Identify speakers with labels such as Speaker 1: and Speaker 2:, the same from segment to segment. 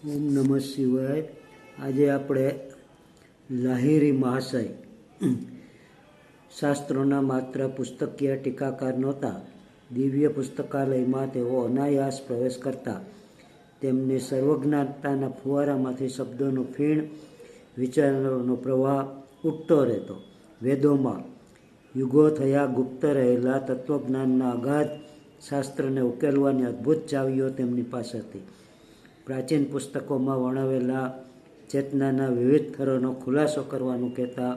Speaker 1: ઓમ નમઃ શિવાય. આજે આપણે લાહિરી મહાશય શાસ્ત્રોના માત્ર પુસ્તકીય ટીકાકાર નહોતા. દિવ્ય પુસ્તકાલયમાં તેઓ અનાયાસ પ્રવેશ કરતા. તેમની સર્વજ્ઞાનતાના ફુવારામાંથી શબ્દોનું ફીણ, વિચારોનો પ્રવાહ ઉઠતો રહેતો. વેદોમાં યુગો થયા ગુપ્ત રહેલા તત્વજ્ઞાનના અગાધ શાસ્ત્રને ઉકેલવાની અદ્ભુત ચાવીઓ તેમની પાસે હતી. પ્રાચીન પુસ્તકોમાં વર્ણવેલા ચેતનાના વિવિધ થરોનો ખુલાસો કરવાનું કહેતા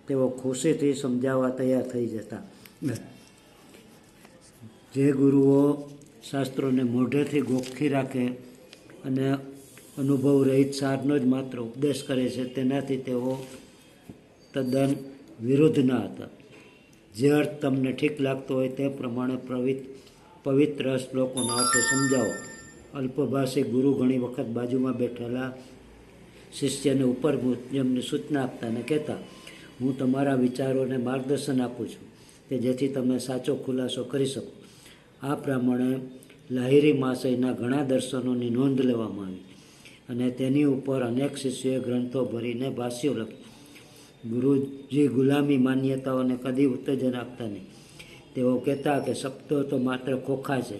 Speaker 1: તેઓ ખુશીથી સમજાવવા તૈયાર થઈ જતા. જે ગુરુઓ શાસ્ત્રોને મોઢેથી ગોખી રાખે અને અનુભવ રહિત સારનો જ માત્ર ઉપદેશ કરે છે, તેનાથી તેઓ તદ્દન વિરુદ્ધના હતા. જે અર્થ તમને ઠીક લાગતો હોય તે પ્રમાણે પવિત્ર શ્લોકોનો અર્થ સમજાવો. અલ્પભાષી ગુરુ ઘણી વખત બાજુમાં બેઠેલા શિષ્યને ઉપર મુજબની સૂચના આપતા અને કહેતા, હું તમારા વિચારોને માર્ગદર્શન આપું છું કે જેથી તમે સાચો ખુલાસો કરી શકો. આ પ્રમાણે લાહિરી મહાશયના ઘણા દર્શનોની નોંધ લેવામાં આવી અને તેની ઉપર અનેક શિષ્યોએ ગ્રંથો ભરીને ભાષ્યો લખ્યા. ગુરુજી ગુલામી માન્યતાઓને કદી ઉત્તેજન આપતા નહીં. તેઓ કહેતા કે શબ્દો તો માત્ર ખોખા છે.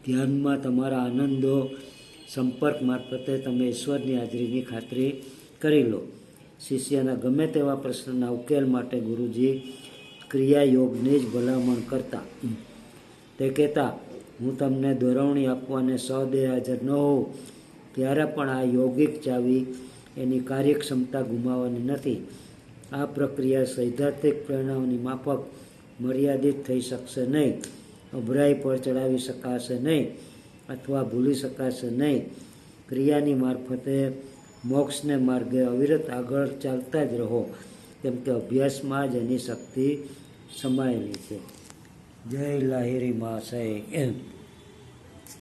Speaker 1: ધ્યાનમાં તમારા આનંદો સંપર્ક મારફતે તમે ઈશ્વરની હાજરીની ખાતરી કરી લો. શિષ્યના ગમે તેવા પ્રશ્નના ઉકેલ માટે ગુરુજી ક્રિયાયોગની જ ભલામણ કરતા. તે કહેતા, હું તમને દોરવણી આપવાને સદેહ હાજર ન હોઉં ત્યારે પણ આ યોગિક ચાવી એની કાર્યક્ષમતા ગુમાવવાની નથી. આ પ્રક્રિયા સૈદ્ધાંતિક પ્રેરણાઓની માફક મર્યાદિત થઈ શકશે નહીં. અભરાઈ પર ચડાવી શકાશે નહીં અથવા ભૂલી શકાશે નહીં. ક્રિયાની મારફતે મોક્ષને માર્ગે અવિરત આગળ ચાલતા જ રહો, કેમ કે અભ્યાસમાં જ એની શક્તિ સમાયેલી છે. જય લાહિરી મહાશય.